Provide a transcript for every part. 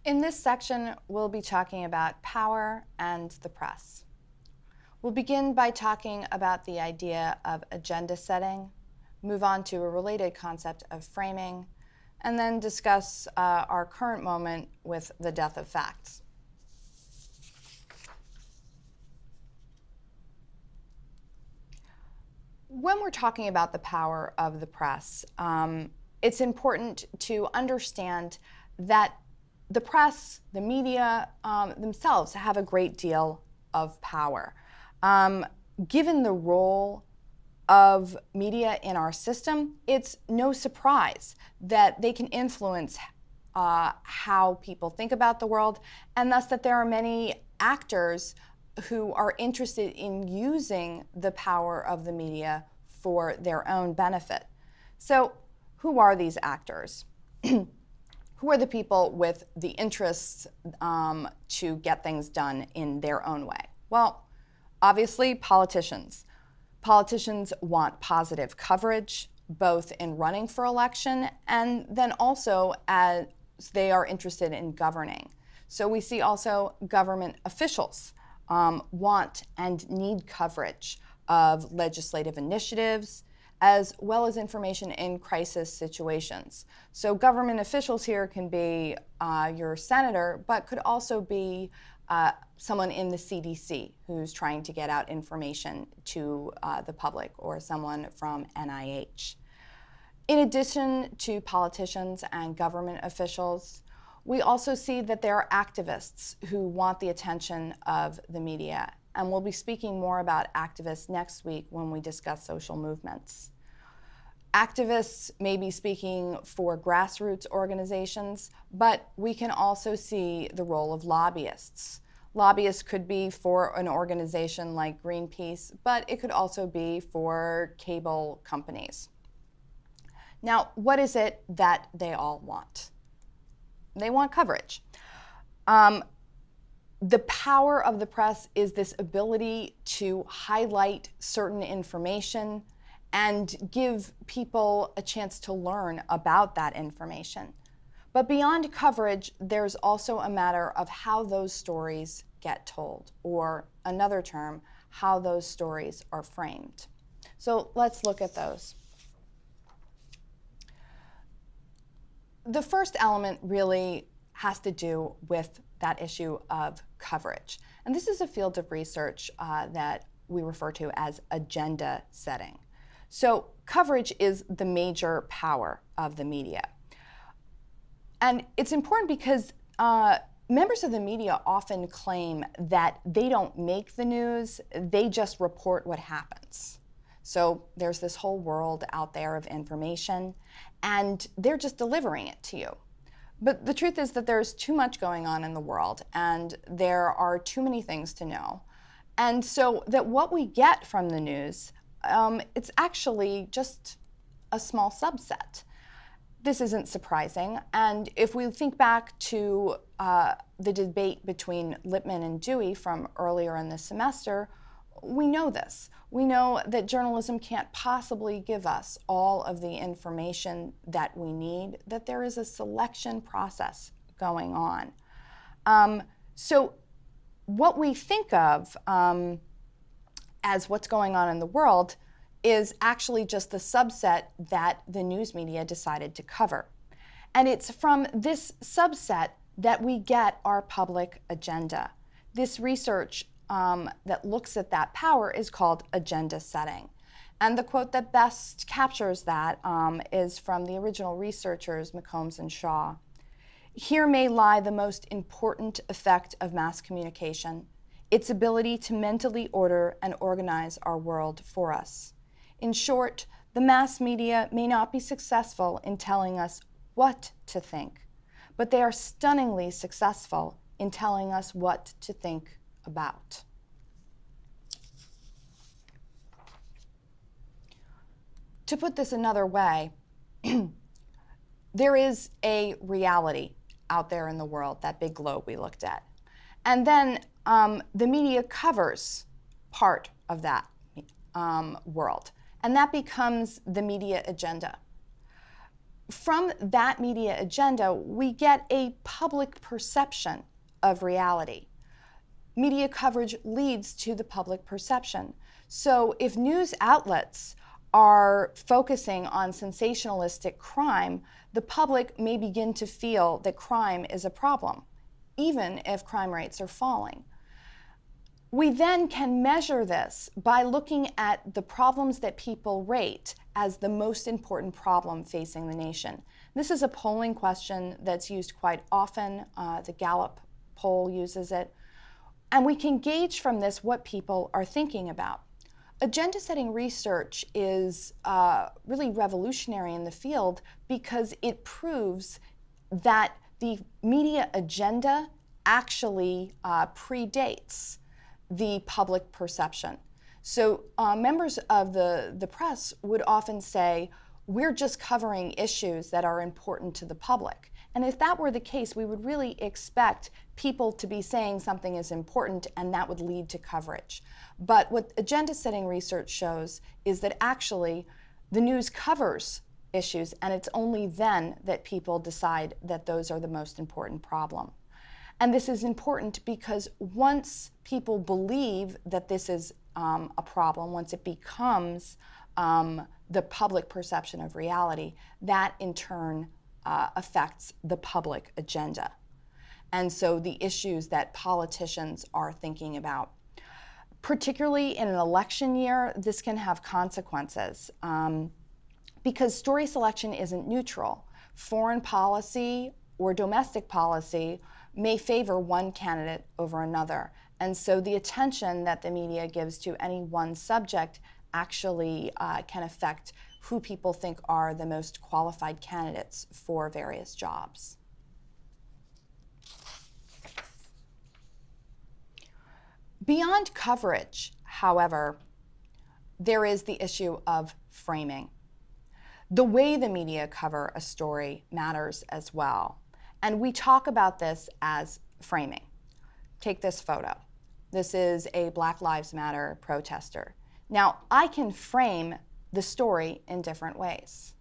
In this section, we'll be talking about power and the press. We'll begin by talking about the idea of agenda setting, move on to a related concept of framing, and then discuss our current moment with the death of facts. When we're talking about the power of the press, it's important to understand that the press, the media themselves have a great deal of power. Given the role of media in our system, it's no surprise that they can influence how people think about the world, and thus that there are many actors who are interested in using the power of the media for their own benefit. So, who are these actors? Who are the people with the interests to get things done in their own way? Well, obviously, politicians. Politicians want positive coverage, both in running for election and then also as they are interested in governing. So we see also government officials want and need coverage of legislative initiatives, as well as information in crisis situations. So government officials here can be your senator, but could also be someone in the CDC who's trying to get out information to the public, or someone from NIH. In addition to politicians and government officials, we also see that there are activists who want the attention of the media. And we'll be speaking more about activists next week when we discuss social movements. Activists may be speaking for grassroots organizations, but we can also see the role of lobbyists. Lobbyists could be for an organization like Greenpeace, but it could also be for cable companies. Now, what is it that they all want? They want coverage. The power of the press is this ability to highlight certain information and give people a chance to learn about that information. But beyond coverage, there's also a matter of how those stories get told, or another term, how those stories are framed. So let's look at those. The first element really has to do with that issue of coverage. And this is a field of research that we refer to as agenda setting. So coverage is the major power of the media. And it's important because members of the media often claim that they don't make the news, they just report what happens. So there's this whole world out there of information, and they're just delivering it to you. But the truth is that there's too much going on in the world, and there are too many things to know. And so that what we get from the news, it's actually just a small subset. This isn't surprising, and if we think back to the debate between Lippmann and Dewey from earlier in the semester, we know this. We know that journalism can't possibly give us all of the information that we need, that there is a selection process going on. So what we think of as what's going on in the world is actually just the subset that the news media decided to cover. And it's from this subset that we get our public agenda. This research that looks at that power is called agenda setting. And the quote that best captures that is from the original researchers, McCombs and Shaw. Here may lie the most important effect of mass communication, its ability to mentally order and organize our world for us. In short, the mass media may not be successful in telling us what to think, but they are stunningly successful in telling us what to think about. To put this another way, there is a reality out there in the world, that big globe we looked at. And then the media covers part of that world, and that becomes the media agenda. From that media agenda, we get a public perception of reality. Media coverage leads to the public perception. So if news outlets are focusing on sensationalistic crime, the public may begin to feel that crime is a problem, even if crime rates are falling. We then can measure this by looking at the problems that people rate as the most important problem facing the nation. This is a polling question that's used quite often. The Gallup poll uses it. And we can gauge from this what people are thinking about. Agenda-setting research is really revolutionary in the field because it proves that the media agenda actually predates the public perception. So members of the press would often say, we're just covering issues that are important to the public. And if that were the case, we would really expect people to be saying something is important, and that would lead to coverage. But what agenda-setting research shows is that actually the news covers issues, and it's only then that people decide that those are the most important problem. And this is important because once people believe that this is a problem, once it becomes the public perception of reality, that in turn affects the public agenda. And so the issues that politicians are thinking about. Particularly in an election year, this can have consequences because story selection isn't neutral. Foreign policy or domestic policy may favor one candidate over another. And so the attention that the media gives to any one subject actually can affect who people think are the most qualified candidates for various jobs. Beyond coverage, however, there is the issue of framing. The way the media cover a story matters as well. And we talk about this as framing. Take this photo. This is a Black Lives Matter protester. Now, I can frame the story in different ways.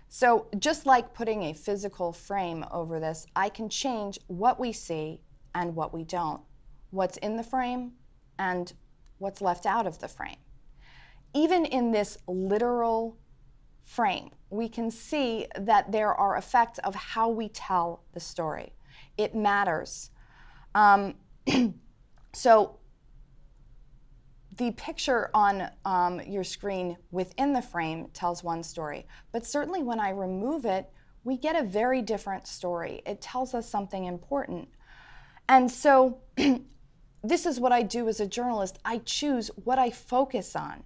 So just like putting a physical frame over this, I can change what we see and what we don't, what's in the frame and what's left out of the frame. Even in this literal frame, we can see that there are effects of how we tell the story. It matters. So the picture on your screen within the frame tells one story, but certainly when I remove it, we get a very different story. It tells us something important. And so this is what I do as a journalist. I choose what I focus on.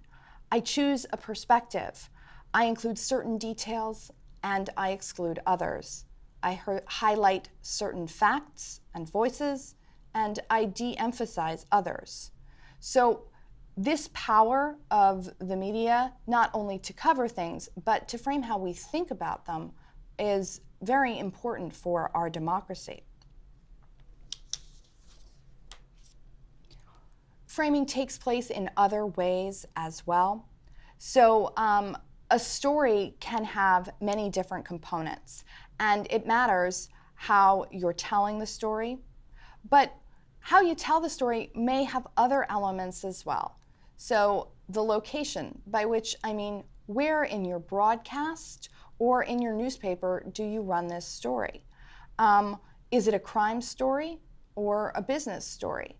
I choose a perspective. I include certain details and I exclude others. I highlight certain facts and voices and I de-emphasize others. So this power of the media, not only to cover things, but to frame how we think about them, is very important for our democracy. Framing takes place in other ways as well. So a story can have many different components, and it matters how you're telling the story, but how you tell the story may have other elements as well. So the location, by which I mean where in your broadcast or in your newspaper do you run this story? Is it a crime story or a business story?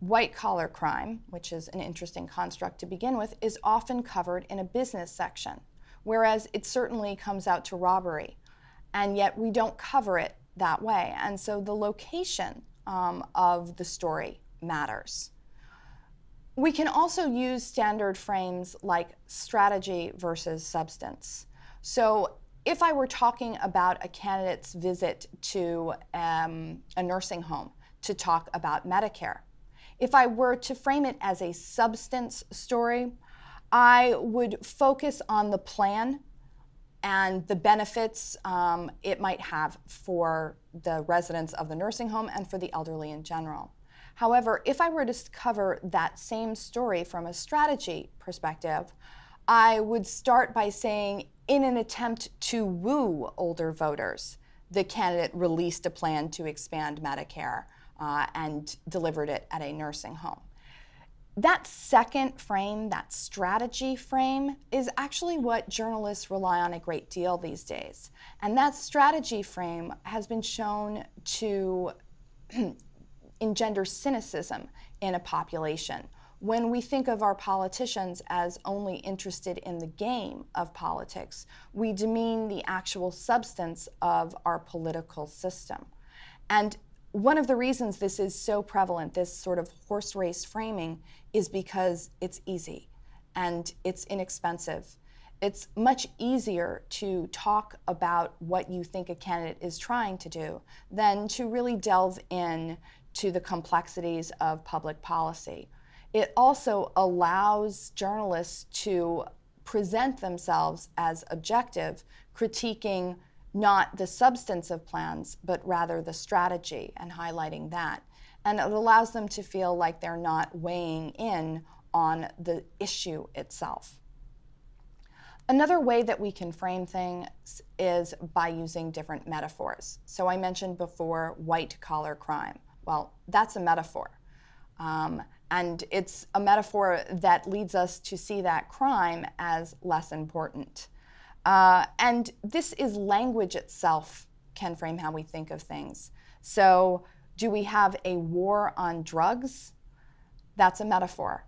White-collar crime, which is an interesting construct to begin with, is often covered in a business section, whereas it certainly comes out to robbery, and yet we don't cover it that way. And so the location of the story matters. We can also use standard frames like strategy versus substance. So if I were talking about a candidate's visit to a nursing home to talk about Medicare, if I were to frame it as a substance story, I would focus on the plan and the benefits it might have for the residents of the nursing home and for the elderly in general. However, if I were to cover that same story from a strategy perspective, I would start by saying in an attempt to woo older voters, the candidate released a plan to expand Medicare and delivered it at a nursing home. That second frame, that strategy frame, is actually what journalists rely on a great deal these days. And that strategy frame has been shown to engender cynicism in a population. When we think of our politicians as only interested in the game of politics, we demean the actual substance of our political system. And one of the reasons this is so prevalent, this sort of horse race framing, is because it's easy and it's inexpensive. It's much easier to talk about what you think a candidate is trying to do than to really delve in to the complexities of public policy. It also allows journalists to present themselves as objective, critiquing not the substance of plans, but rather the strategy and highlighting that. And it allows them to feel like they're not weighing in on the issue itself. Another way that we can frame things is by using different metaphors. So I mentioned before white-collar crime. Well, that's a metaphor. And it's a metaphor that leads us to see that crime as less important. And this is language itself can frame how we think of things. So do we have a war on drugs? That's a metaphor.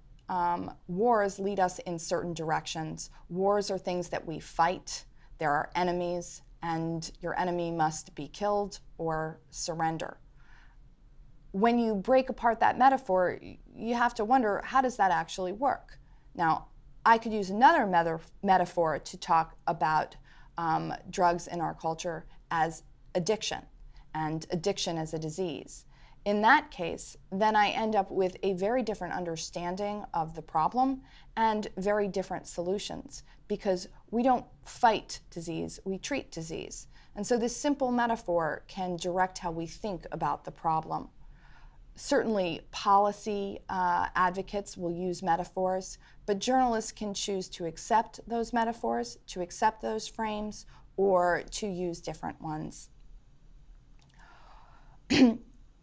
Wars lead us in certain directions. Wars are things that we fight. There are enemies, and your enemy must be killed or surrender. When you break apart that metaphor, you have to wonder, how does that actually work? Now, I could use another metaphor to talk about drugs in our culture as addiction, and addiction as a disease. In that case, then I end up with a very different understanding of the problem and very different solutions, because we don't fight disease, we treat disease. And so this simple metaphor can direct how we think about the problem. Certainly, policy advocates will use metaphors, but journalists can choose to accept those metaphors, to accept those frames, or to use different ones.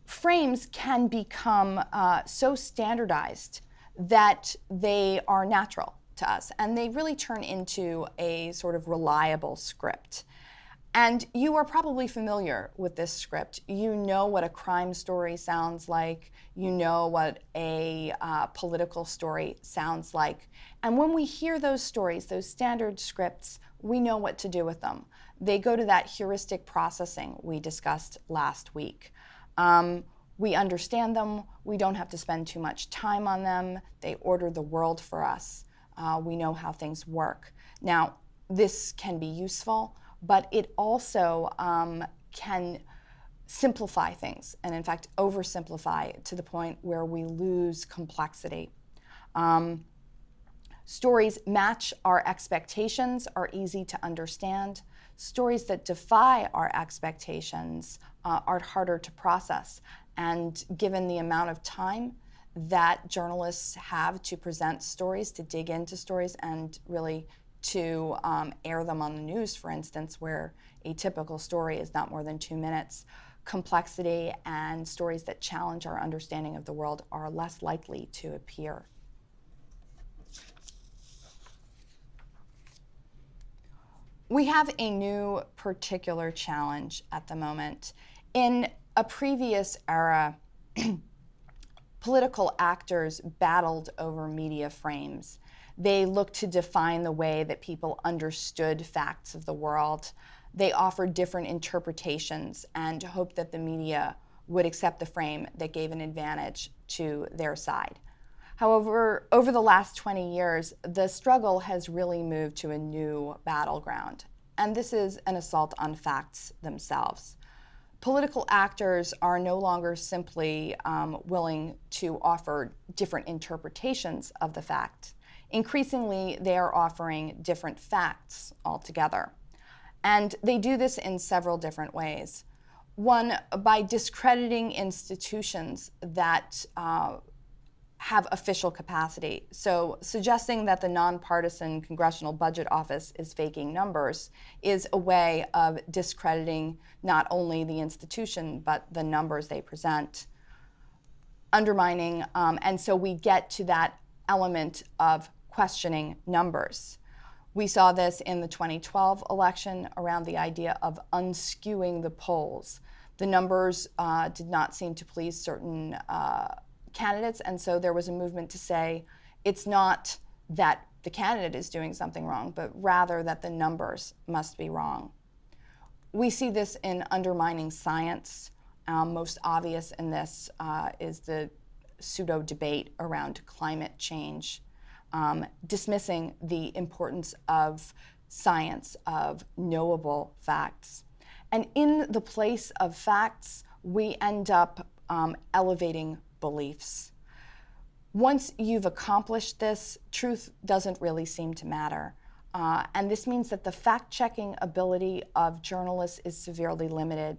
Frames can become so standardized that they are natural to us, and they really turn into a sort of reliable script. And you are probably familiar with this script. You know what a crime story sounds like. You know what a political story sounds like. And when we hear those stories, those standard scripts, we know what to do with them. They go to that heuristic processing we discussed last week. We understand them. We don't have to spend too much time on them. They order the world for us. We know how things work. Now, this can be useful, but it also can simplify things, and in fact oversimplify to the point where we lose complexity. Stories match our expectations, are easy to understand. Stories that defy our expectations are harder to process, and given the amount of time that journalists have to present stories, to dig into stories, and really to air them on the news, for instance, where a typical story is not more than 2 minutes, complexity and stories that challenge our understanding of the world are less likely to appear. We have a new particular challenge at the moment. In a previous era, political actors battled over media frames. They looked to define the way that people understood facts of the world. They offered different interpretations and hoped that the media would accept the frame that gave an advantage to their side. However, over the last 20 years, the struggle has really moved to a new battleground, and this is an assault on facts themselves. Political actors are no longer simply willing to offer different interpretations of the fact. Increasingly, they are offering different facts altogether. And they do this in several different ways. One, by discrediting institutions that have official capacity. So suggesting that the nonpartisan Congressional Budget Office is faking numbers is a way of discrediting not only the institution, but the numbers they present, undermining, and so we get to that element of questioning numbers. We saw this in the 2012 election around the idea of unskewing the polls. The numbers did not seem to please certain candidates, and so there was a movement to say it's not that the candidate is doing something wrong, but rather that the numbers must be wrong. We see this in undermining science. Most obvious in this is the pseudo debate around climate change, dismissing the importance of science, of knowable facts. And in the place of facts, we end up elevating beliefs. Once you've accomplished this, truth doesn't really seem to matter. And this means that the fact-checking ability of journalists is severely limited.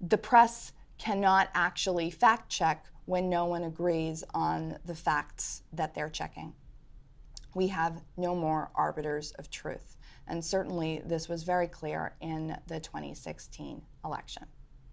The press cannot actually fact-check when no one agrees on the facts that they're checking. We have no more arbiters of truth. And certainly this was very clear in the 2016 election.